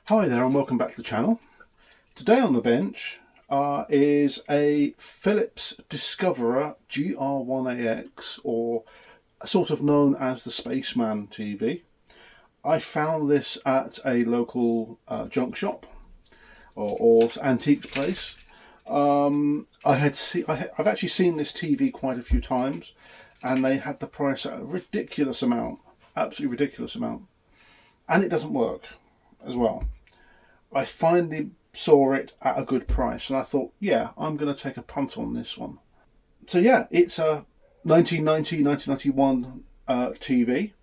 Hi there and welcome back to the channel. Today on the bench is a Philips Discoverer GR1AX, or sort of known as the Spaceman TV. I found this at a local junk shop or antiques place. I've actually seen this TV quite a few times, and they had the price at a ridiculous amount, absolutely ridiculous amount, and it doesn't work as well. I finally saw it at a good price and I thought, yeah, I'm going to take a punt on this one. So yeah, it's a 1991 TV.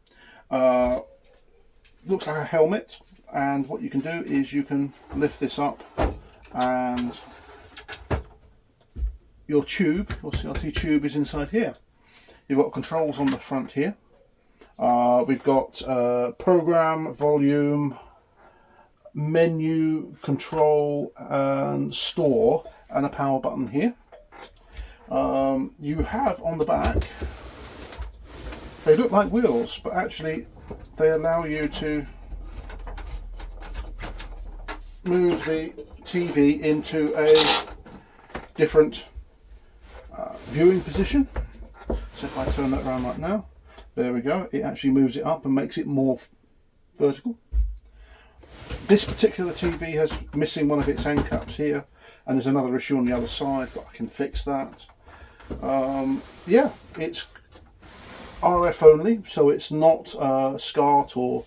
Looks like a helmet, and what you can do is you can lift this up and your tube, your CRT tube, is inside here. You've got controls on the front here. We've got program, volume, menu, control and store, and a power button here. You have on the back, they look like wheels, but actually they allow you to move the TV into a different viewing position. So if I turn that around like now, there we go, it actually moves it up and makes it more vertical. This particular TV has missing one of its end caps here, and there's another issue on the other side, but I can fix that. Yeah, it's RF only, so it's not SCART or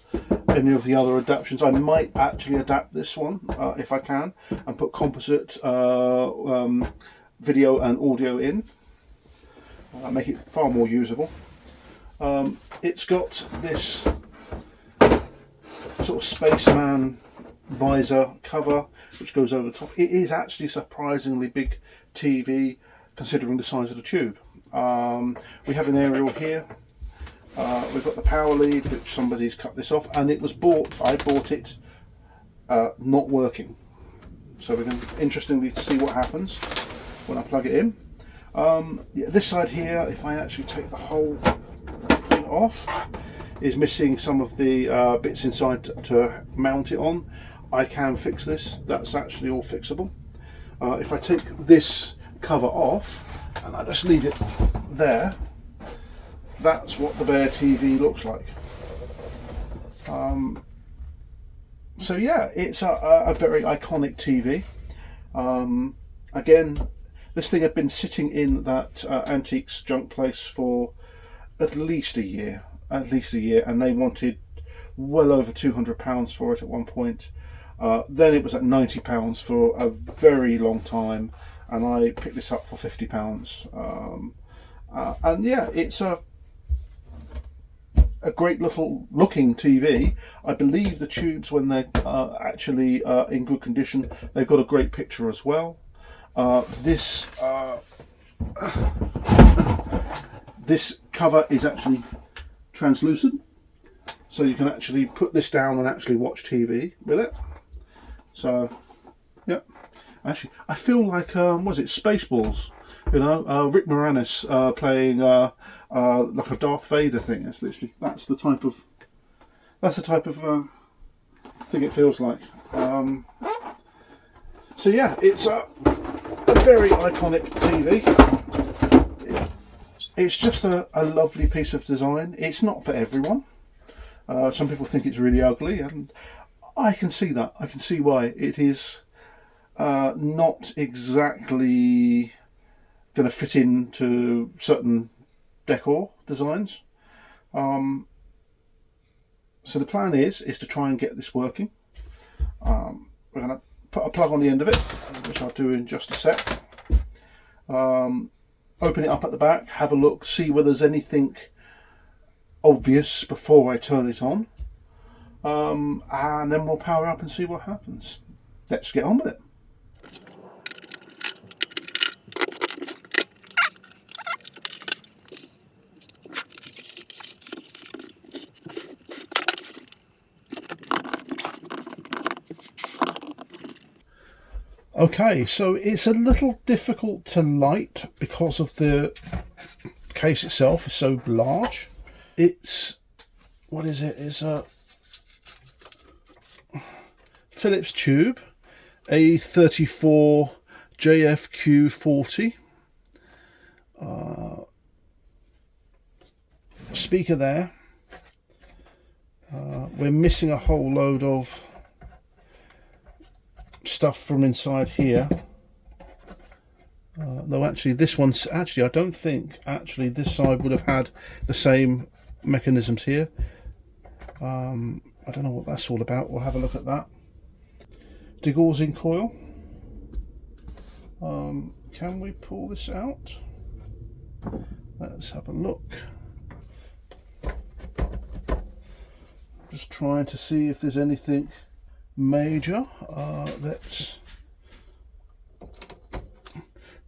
any of the other adaptations. I might actually adapt this one if I can, and put composite video and audio in, make it far more usable. It's got this sort of spaceman visor cover which goes over the top. It is actually a surprisingly big TV considering the size of the tube. We have an aerial here. We've got the power lead, which somebody's cut this off, and it was bought, I bought it not working. So we're going to interestingly see what happens when I plug it in. Yeah, this side here, if I actually take the whole thing off, is missing some of the bits inside to mount it on. I can fix this, that's actually all fixable. If I take this cover off and I just leave it there, that's what the bare TV looks like. So yeah, it's a very iconic TV. Again, this thing had been sitting in that antiques junk place for at least a year, and they wanted well over £200 for it at one point. Then it was at £90 for a very long time, and I picked this up for £50. And yeah, it's a great little looking TV. I believe the tubes, when they're actually in good condition, they've got a great picture as well. This cover is actually translucent, so you can actually put this down and actually watch TV with it. So yeah, actually I feel like was it Spaceballs, you know, Rick Moranis playing like a Darth Vader thing. It's literally that's the type of thing it feels like. So yeah, it's a very iconic TV. It's just a lovely piece of design. It's not for everyone. Some people think it's really ugly, and I can see that. I can see why. It is not exactly going to fit into certain decor designs. So the plan is to try and get this working. We're going to put a plug on the end of it, which I'll do in just a sec. Open it up at the back, have a look, see whether there's anything obvious before I turn it on, and then we'll power up and see what happens. Let's get on with it. Okay, so it's a little difficult to light because of the case itself is so large. It's, what is it? It's a Philips tube, A34 JFQ40. Speaker there. We're missing a whole load of stuff from inside here. Though actually this one's, I don't think this side would have had the same mechanisms here. I don't know what that's all about. We'll have a look at that. Degaussing coil. Can we pull this out? Let's have a look. Just trying to see if there's anything major.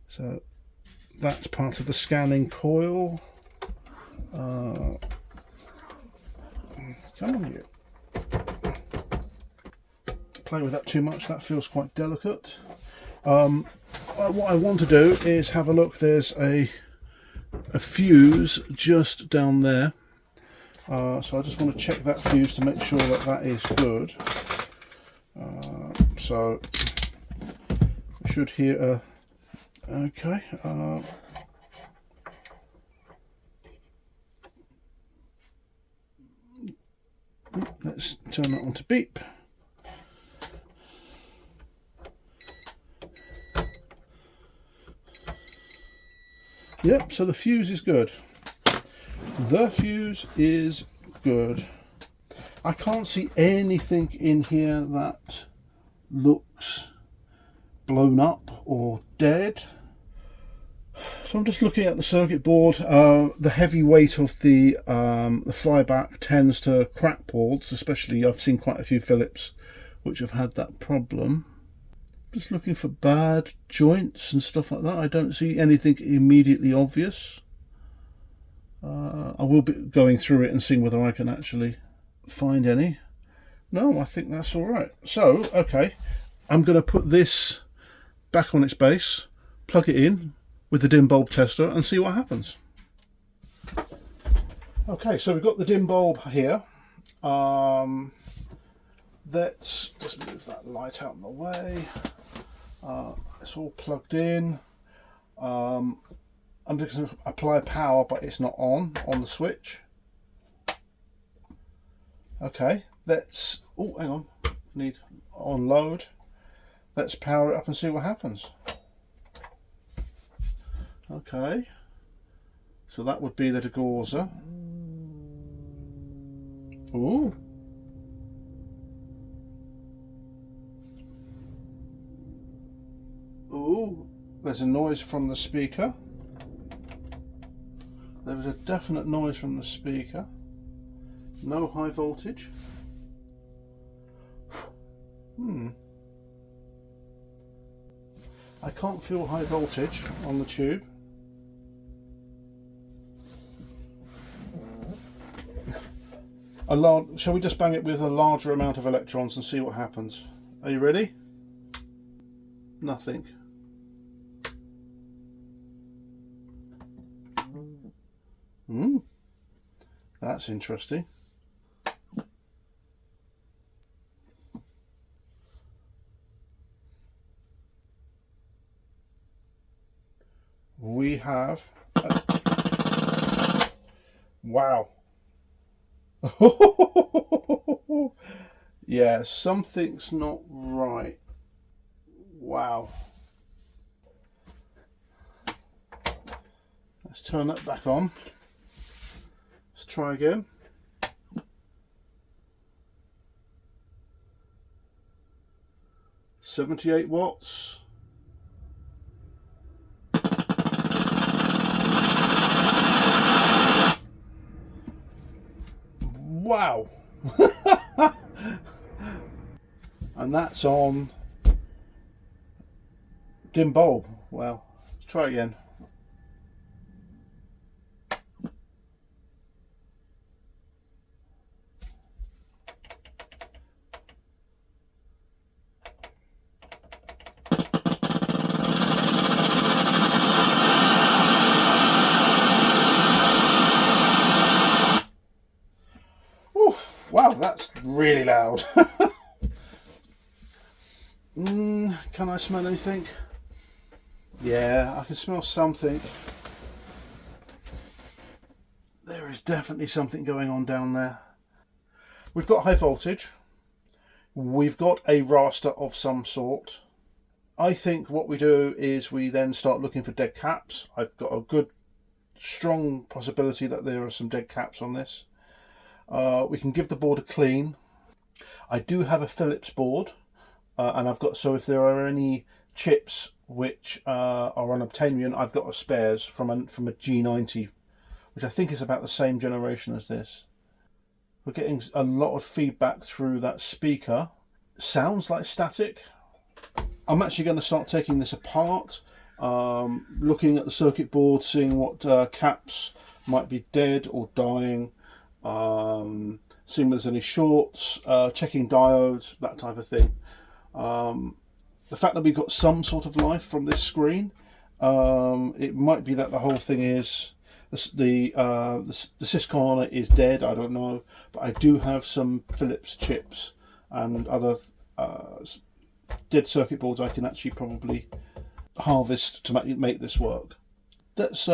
So that's part of the scanning coil. Come on, you. Play with that too much, that feels quite delicate. What I want to do is have a look. There's a fuse just down there. So I just want to check that fuse to make sure that that is good. So we should hear a... Okay. Let's turn that on to beep. Yep, so the fuse is good. The fuse is good. I can't see anything in here that looks blown up or dead. So I'm just looking at the circuit board. The heavy weight of the flyback tends to crack boards, especially I've seen quite a few Philips which have had that problem. Just looking for bad joints and stuff like that. I don't see anything immediately obvious. I will be going through it and seeing whether I can actually find any. No, I think that's all right. So, okay, I'm going to put this back on its base, plug it in with the dim bulb tester and see what happens. Okay, so we've got the dim bulb here. Let's just move that light out of the way. It's all plugged in. I'm just going to apply power, but it's not on the switch. Okay, let's... Oh, hang on. Need on load. Let's power it up and see what happens. Okay. So that would be the degausser. Ooh. Ooh, there's a noise from the speaker. There was a definite noise from the speaker. No high voltage. I can't feel high voltage on the tube. Shall we just bang it with a larger amount of electrons and see what happens? Are you ready? Nothing. That's interesting. We have... Wow. Yeah, something's not right. Wow. Let's turn that back on. Let's try again. $78 watts. Wow. And that's on dim bulb. Well, let's try again. Wow, that's really loud. Can I smell anything? Yeah, I can smell something. There is definitely something going on down there. We've got high voltage. We've got a raster of some sort. I think what we do is we then start looking for dead caps. I've got a good, strong possibility that there are some dead caps on this. We can give the board a clean. I do have a Philips board, and I've got, so if there are any chips which are unobtainium, I've got a spares from a G90, which I think is about the same generation as this. We're getting a lot of feedback through that speaker. Sounds like static. I'm actually going to start taking this apart, looking at the circuit board, seeing what caps might be dead or dying, seeing if there's any shorts, checking diodes, that type of thing. The fact that we've got some sort of life from this screen, it might be that the whole thing is the Syscon on it is dead. I don't know, but I do have some Philips chips and other dead circuit boards I can actually probably harvest to make this work. Let's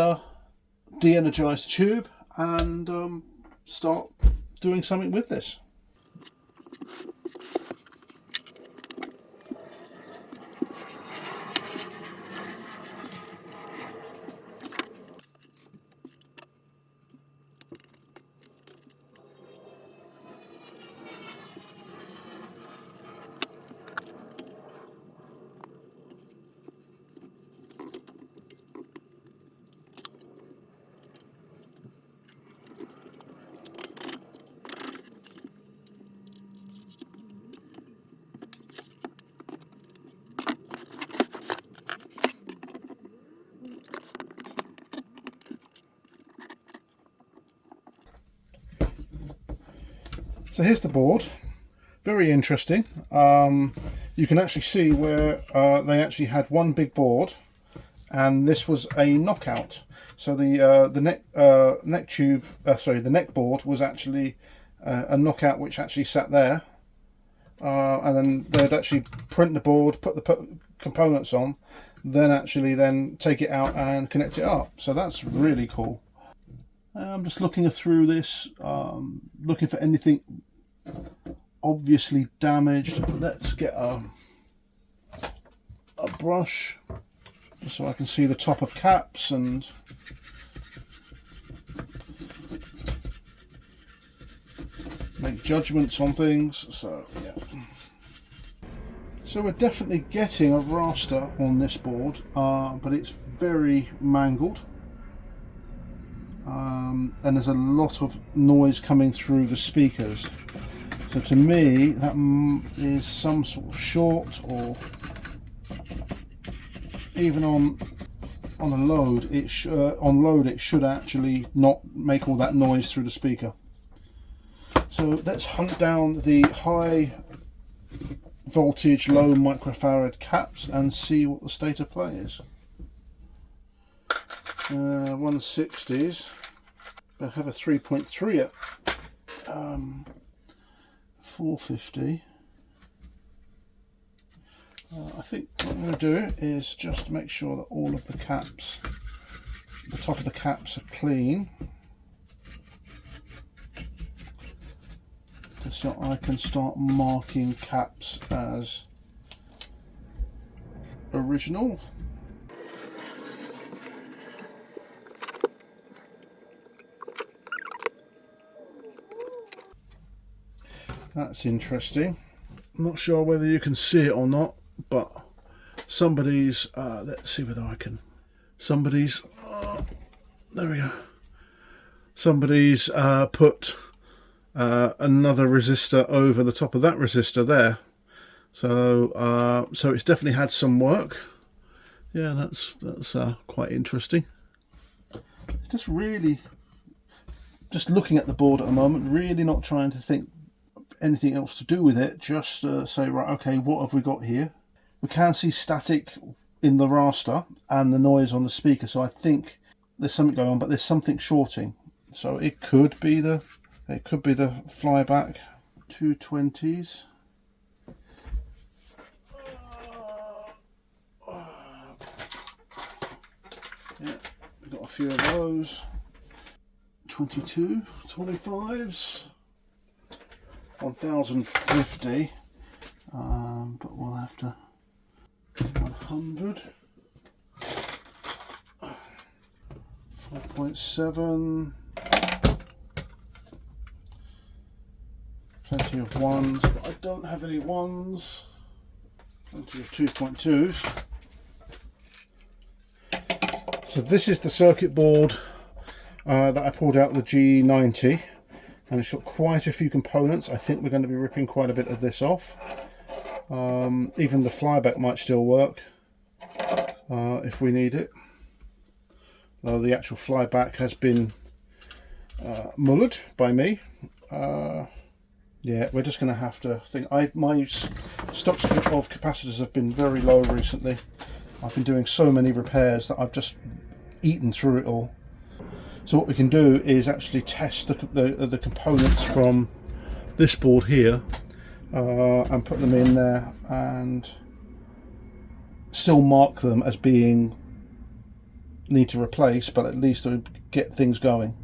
de-energize the tube and start doing something with this. So here's the board, very interesting. You can actually see where they actually had one big board and this was a knockout. So the neck board was actually a knockout which actually sat there, and then they'd actually print the board, put the components on, then take it out and connect it up. So that's really cool. I'm just looking through this, looking for anything obviously damaged. Let's get a brush so I can see the top of caps and make judgments on things. So yeah, so we're definitely getting a raster on this board, but it's very mangled. And there's a lot of noise coming through the speakers. So to me, that is some sort of short, or even on a load, it should actually not make all that noise through the speaker. So let's hunt down the high voltage, low microfarad caps and see what the state of play is. 160s. I have a 3.3 at 450. I think what I'm going to do is just make sure that all of the caps, the top of the caps, are clean, so I can start marking caps as original. That's interesting. I'm not sure whether you can see it or not, but somebody's, let's see whether I can, somebody's, there we go, somebody's put another resistor over the top of that resistor there. So so it's definitely had some work. Yeah, that's quite interesting. It's just really just looking at the board at the moment, really not trying to think anything else to do with it, just say, right, okay, what have we got here? We can see static in the raster and the noise on the speaker, so I think there's something going on, but there's something shorting. So it could be the flyback 220s. Yeah, we've got a few of those. 22, 25s, 1050, but we'll have to 100, 4.7, plenty of ones, but I don't have any ones, plenty of 2.2s. So this is the circuit board that I pulled out the G90, and it's got quite a few components. I think we're going to be ripping quite a bit of this off. Even the flyback might still work if we need it. Though the actual flyback has been mullered by me. Yeah, we're just going to have to think. My stocks of capacitors have been very low recently. I've been doing so many repairs that I've just eaten through it all. So what we can do is actually test the components from this board here and put them in there and still mark them as being need to replace, but at least to get things going.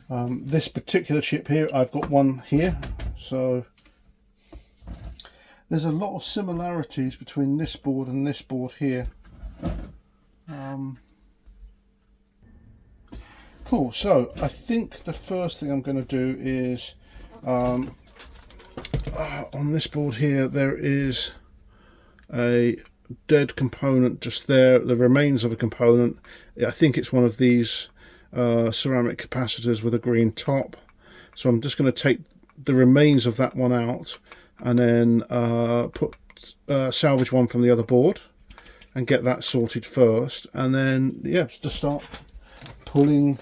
This particular chip here, I've got one here, so there's a lot of similarities between this board and this board here. Cool, so I think the first thing I'm going to do is on this board here there is a dead component just there, the remains of a component. I think it's one of these ceramic capacitors with a green top, so I'm just going to take the remains of that one out and then salvage one from the other board and get that sorted first, and then yeah, just start pulling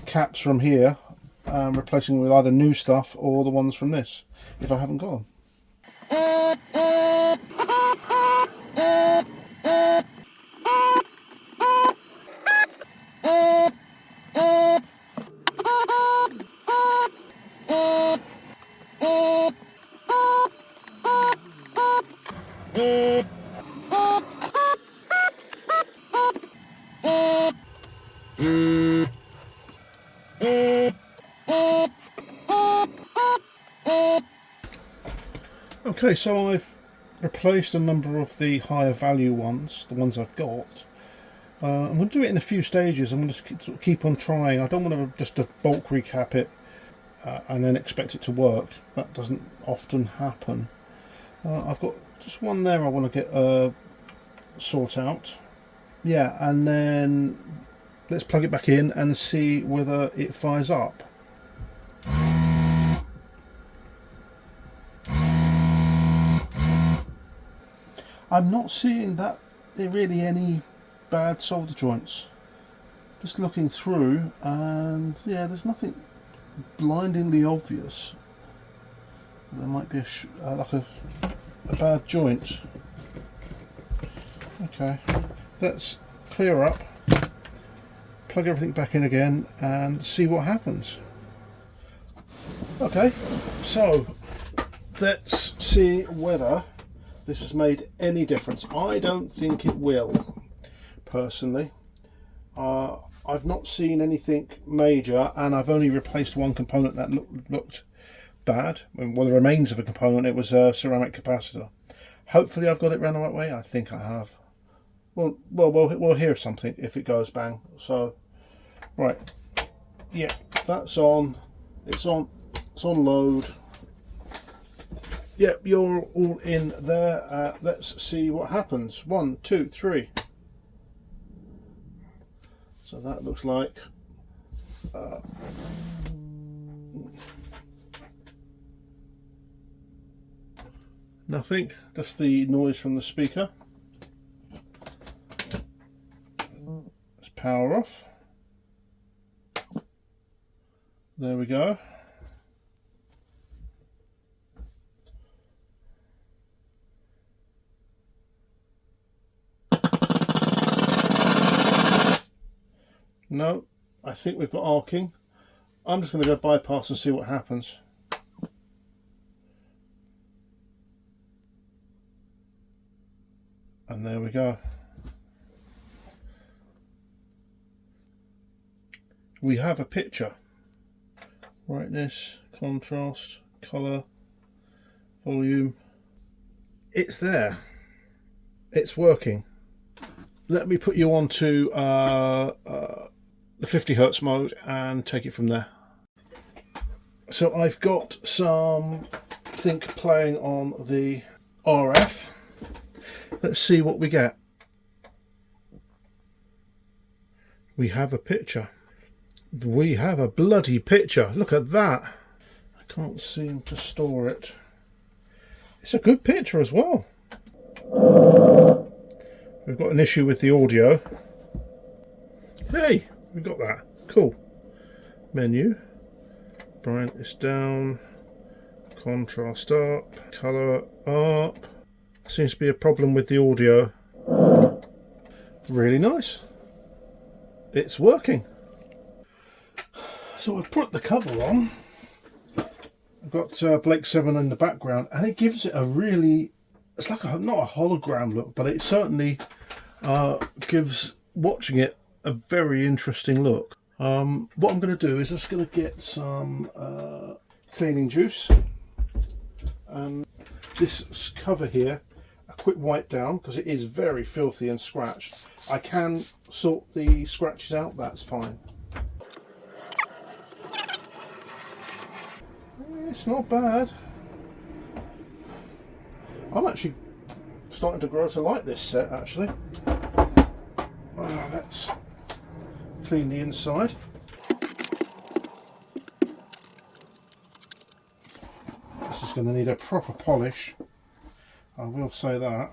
caps from here and replacing with either new stuff or the ones from this if I haven't got them. Okay, so I've replaced a number of the higher value ones, the ones I've got. I'm going to do it in a few stages. I'm going to keep on trying. I don't want to just bulk recap it and then expect it to work. That doesn't often happen. I've got just one there I want to get sort out. Yeah, and then let's plug it back in and see whether it fires up. I'm not seeing that there really any bad solder joints. Just looking through, and yeah, there's nothing blindingly obvious. There might be like a bad joint. Okay, let's clear up, plug everything back in again, and see what happens. Okay, so let's see whether this has made any difference. I don't think it will, personally. I've not seen anything major, and I've only replaced one component that looked bad. Well, the remains of a component, it was a ceramic capacitor. Hopefully I've got it round the right way. I think I have. Well, we'll hear something if it goes bang. So, right. Yeah, that's on. It's on load. Yep, you're all in there. Let's see what happens. 1, 2, 3. So that looks like nothing, just the noise from the speaker. Let's power off. There we go. No, I think we've got arcing. I'm just going to go bypass and see what happens. And there we go. we have a picture. Brightness, contrast, colour, volume. It's there. It's working. Let me put you on to the 50 Hertz mode and take it from there. So I've got something playing on the RF. Let's see what we get. We have a picture. We have a bloody picture. Look at that. I can't seem to store it. It's a good picture as well. We've got an issue with the audio. Hey, we got that. Cool. Menu. Brightness down. Contrast up. Colour up. Seems to be a problem with the audio. Really nice. It's working. So I've put the cover on. I've got Blake 7 in the background, and it gives it a really, it's like not a hologram look, but it certainly gives watching it a very interesting look. What I'm going to do is just going to get some cleaning juice, and this cover here, a quick wipe down because it is very filthy and scratched. I can sort the scratches out, that's fine. It's not bad. I'm actually starting to grow to like this set, actually. Let's clean the inside. This is going to need a proper polish, I will say that.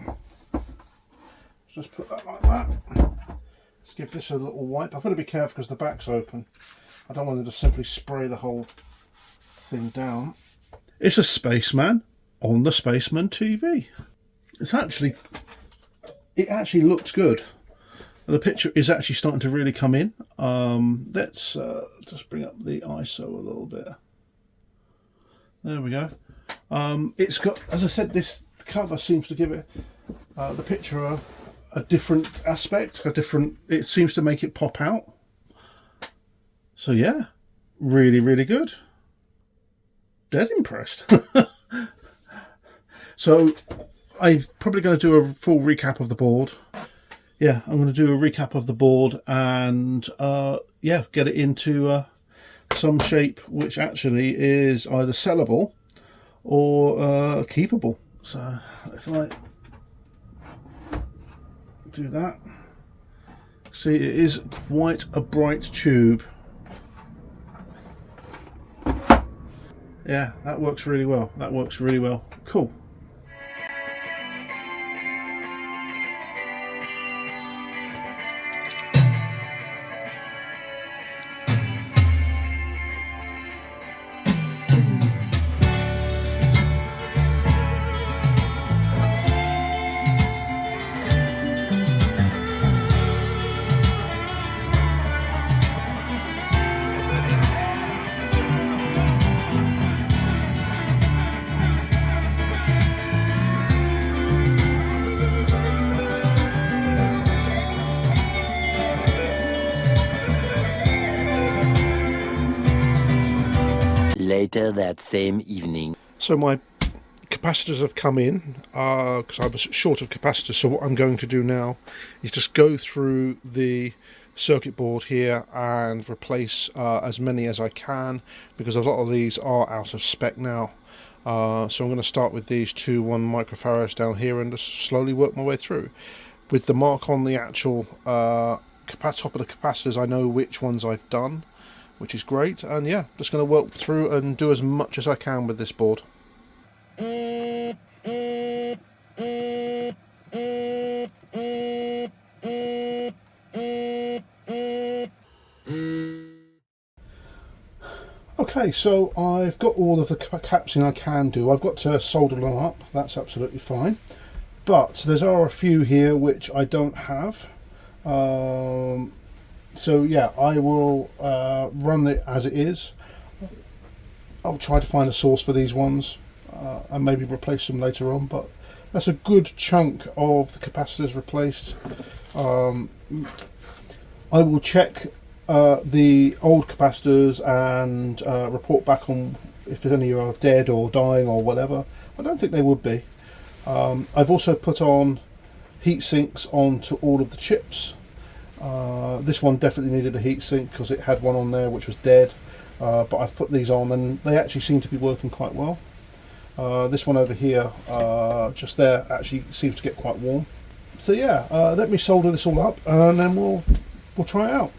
Just put that like that. Let's give this a little wipe. I've got to be careful because the back's open. I don't want to just simply spray the whole thing down. It's a Spaceman on the Spaceman TV. It actually looks good. The picture is actually starting to really come in. Let's just bring up the ISO a little bit. There we go. It's got, as I said, this cover seems to give it the picture a different aspect, it seems to make it pop out. So yeah, really, really good. Dead impressed. So I'm probably going to do a full recap of the board. Yeah, I'm going to do a recap of the board and yeah, get it into some shape which actually is either sellable or keepable. So if I do that, see, it is quite a bright tube. Yeah, that works really well. That works really well. Cool. Later that same evening. So my capacitors have come in because I was short of capacitors, so what I'm going to do now is just go through the circuit board here and replace as many as I can, because a lot of these are out of spec now. So I'm going to start with these 1 microfarads down here and just slowly work my way through. With the mark on the actual top of the capacitors, I know which ones I've done, which is great. And yeah, just going to work through and do as much as I can with this board. Okay, so I've got all of the capsing I can do. I've got to solder them up, that's absolutely fine. But there are a few here which I don't have. So yeah, I will run it as it is. I'll try to find a source for these ones and maybe replace them later on, but that's a good chunk of the capacitors replaced. I will check the old capacitors and report back on if any are dead or dying or whatever. I don't think they would be. I've also put on heat sinks onto all of the chips. This one definitely needed a heat sink because it had one on there which was dead, but I've put these on and they actually seem to be working quite well. This one over here, just there, actually seems to get quite warm. So yeah, let me solder this all up and then we'll try it out.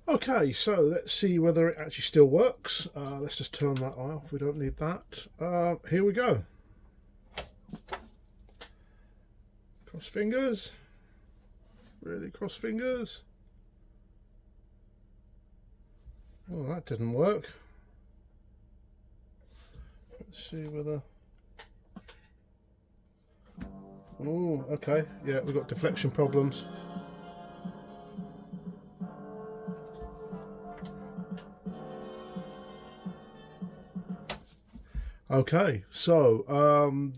Okay, so let's see whether it actually still works. Let's just turn that off, we don't need that. Here we go. Cross fingers. Really cross fingers. Oh, that didn't work. Let's see whether... Oh, okay, yeah, we've got deflection problems. Okay, so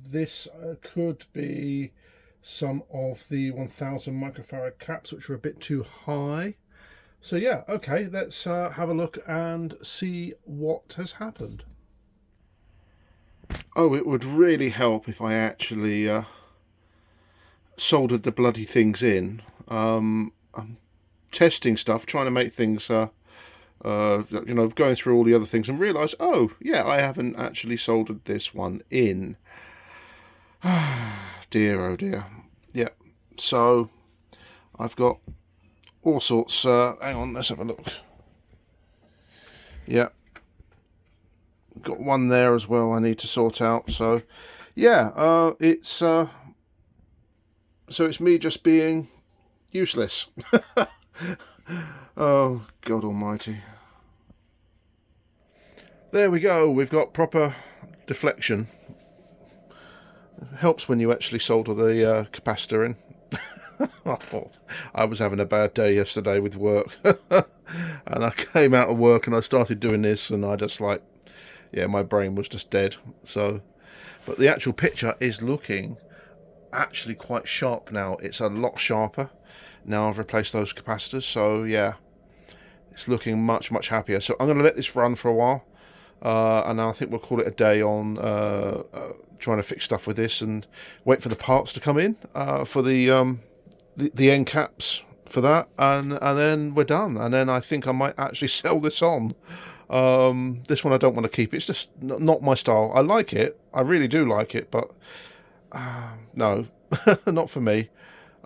this could be some of the 1000 microfarad caps which are a bit too high. So yeah, okay, let's have a look and see what has happened. Oh, it would really help if I actually soldered the bloody things in. I'm testing stuff, trying to make things you know, going through all the other things and realise, oh yeah, I haven't actually soldered this one in. Dear, oh dear. Yeah, so I've got all sorts. Hang on, let's have a look. Yeah, got one there as well I need to sort out. So yeah, so it's me just being useless. Oh, God almighty. There we go, we've got proper deflection. It helps when you actually solder the capacitor in. Oh, I was having a bad day yesterday with work. And I came out of work and I started doing this and I just like, yeah, my brain was just dead. So, but the actual picture is looking actually quite sharp now. It's a lot sharper now I've replaced those capacitors. So yeah, it's looking much happier. So I'm going to let this run for a while, and I think we'll call it a day on trying to fix stuff with this and wait for the parts to come in for the end caps for that, and then we're done. And then I think I might actually sell this on. This one I don't want to keep. It's just not my style. I like it, I really do like it, but no, not for me.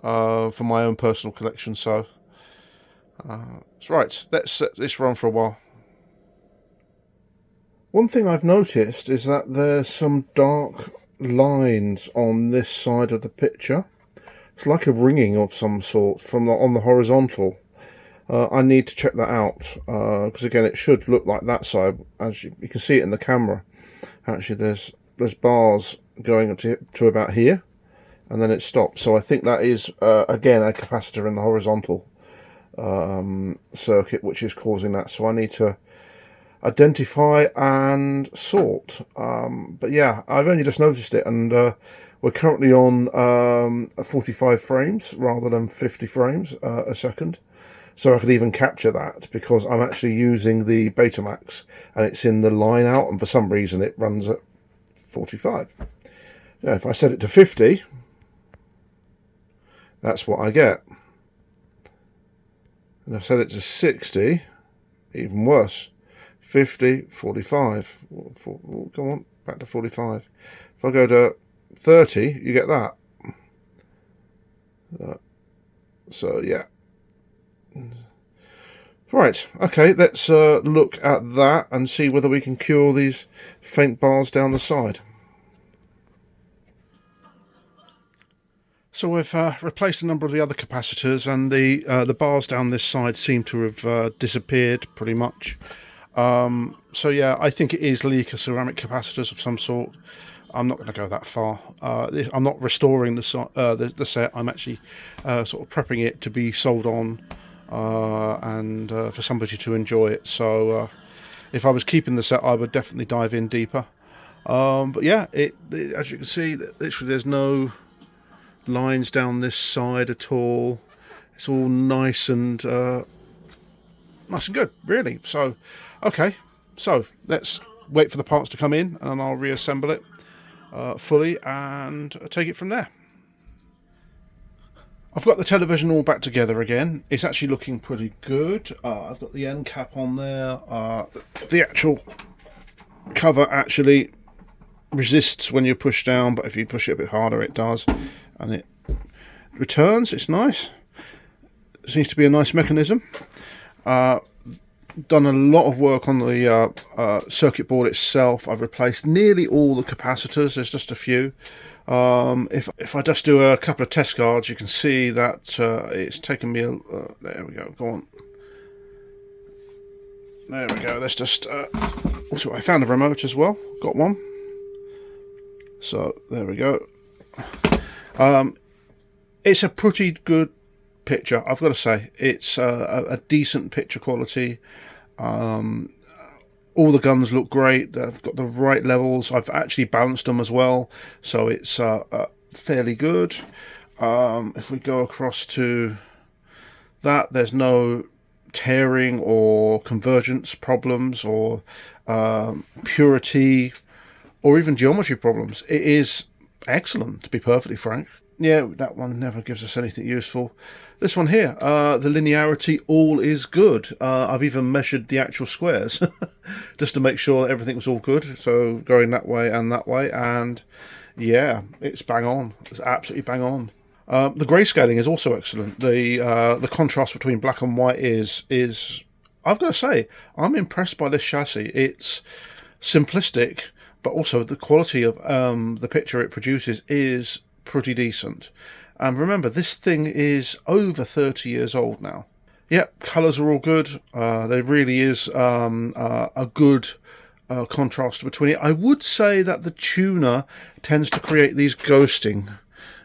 For my own personal collection. So that's right, let's set this run for a while. One thing I've noticed is that there's some dark lines on this side of the picture. It's like a ringing of some sort on the horizontal. I need to check that out, because again it should look like that side. As you can see it in the camera, actually there's bars going to about here, and then it stops. So I think that is again a capacitor in the horizontal circuit which is causing that. So I need to identify and sort. But yeah, I've only just noticed it, and we're currently on 45 frames rather than 50 frames a second. So I could even capture that because I'm actually using the Betamax and it's in the line out, and for some reason it runs at 45. Yeah, if I set it to 50, that's what I get. And if I set it to 60, even worse. 50, 45. Come on, back to 45. If I go to 30, you get that. So yeah. Right, okay, let's look at that and see whether we can cure these faint bars down the side. So we've replaced a number of the other capacitors, and the bars down this side seem to have disappeared pretty much. So yeah, I think it is Leica ceramic capacitors of some sort. I'm not going to go that far. I'm not restoring the set. I'm actually sort of prepping it to be sold on, and for somebody to enjoy it. So if I was keeping the set, I would definitely dive in deeper. But yeah, as you can see, literally there's no lines down this side at all. It's all nice and good, really. So okay, so let's wait for the parts to come in and I'll reassemble it fully and take it from there. I've got the television all back together again. It's actually looking pretty good. I've got the end cap on there. The actual cover actually resists when you push down, but if you push it a bit harder it does, and it returns. It's nice. It seems to be a nice mechanism. Done a lot of work on the circuit board itself. I've replaced nearly all the capacitors. There's just a few. If I just do a couple of test cards, you can see that it's taken me there we go. Go on. There we go. Let's just also I found a remote as well. Got one. So there we go. It's a pretty good picture, I've got to say. It's a decent picture quality. All the guns look great. They've got the right levels. I've actually balanced them as well, so it's fairly good. If we go across to that, there's no tearing or convergence problems or purity or even geometry problems. It is excellent, to be perfectly frank. Yeah, that one never gives us anything useful. This one here, the linearity, all is good. I've even measured the actual squares just to make sure that everything was all good. So going that way, and yeah, it's bang on. It's absolutely bang on. The grayscaling is also excellent. The contrast between black and white is I've got to say, I'm impressed by this chassis. It's simplistic, but also the quality of the picture it produces is pretty decent. And remember, this thing is over 30 years old now. Yep, colours are all good. There really is a good contrast between it. I would say that the tuner tends to create these ghosting.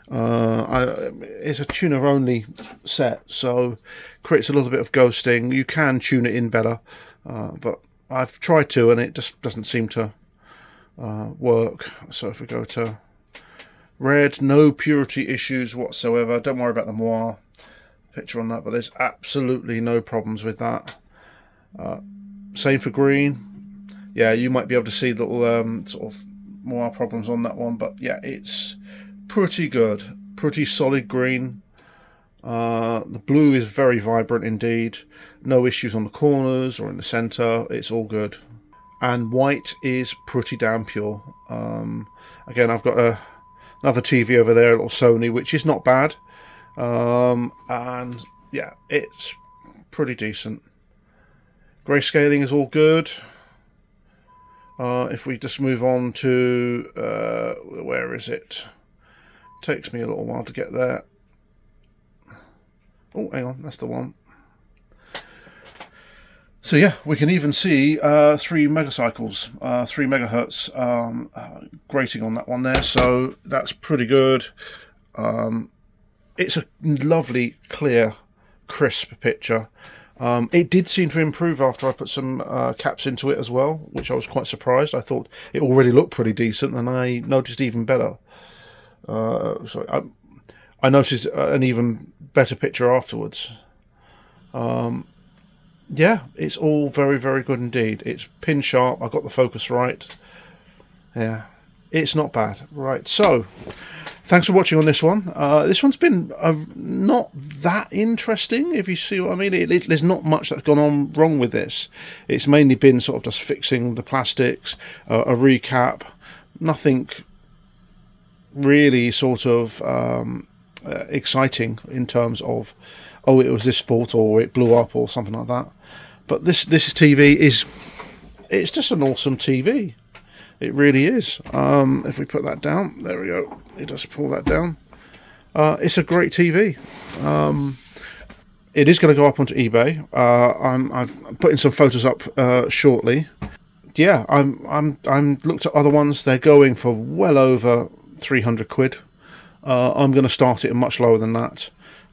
It's a tuner only set, so creates a little bit of ghosting. You can tune it in better, but I've tried to and it just doesn't seem to work. So if we go to red, no purity issues whatsoever. Don't worry about the moire picture on that, but there's absolutely no problems with that. Same for green. Yeah, you might be able to see little sort of moire problems on that one, but yeah, it's pretty good. Pretty solid green. The blue is very vibrant indeed. No issues on the corners or in the centre. It's all good. And white is pretty damn pure. Again, I've got another TV over there, a little Sony, which is not bad. And yeah, it's pretty decent. Grayscaling is all good. If we just move on to, where is it? Takes me a little while to get there. Oh, hang on, that's the one. So yeah, we can even see 3 megacycles, 3 megahertz grating on that one there. So that's pretty good. It's a lovely, clear, crisp picture. It did seem to improve after I put some caps into it as well, which I was quite surprised. I thought it already looked pretty decent, and I noticed even better. I noticed an even better picture afterwards. Yeah, it's all very, very good indeed. It's pin sharp. I got the focus right. Yeah, it's not bad. Right, so thanks for watching on this one. This one's been not that interesting, if you see what I mean. There's not much that's gone on wrong with this. It's mainly been sort of just fixing the plastics, a recap, nothing really sort of exciting in terms of, oh, it was this fault or it blew up or something like that. But this TV it's just an awesome TV. It really is. If we put that down, there we go. You just pull that down. It's a great TV. It is going to go up onto eBay. I've putting some photos up shortly. Yeah, I'm looked at other ones. They're going for well over 300 quid. I'm going to start it much lower than that.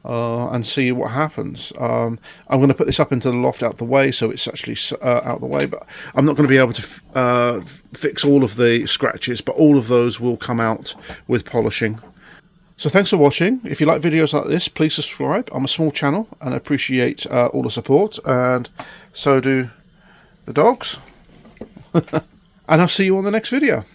And see what happens. I'm going to put this up into the loft out the way, so it's actually out the way, but I'm not going to be able to fix all of the scratches, but all of those will come out with polishing. So thanks for watching. If you like videos like this, please subscribe. I'm a small channel and I appreciate all the support, and so do the dogs. And I'll see you on the next video.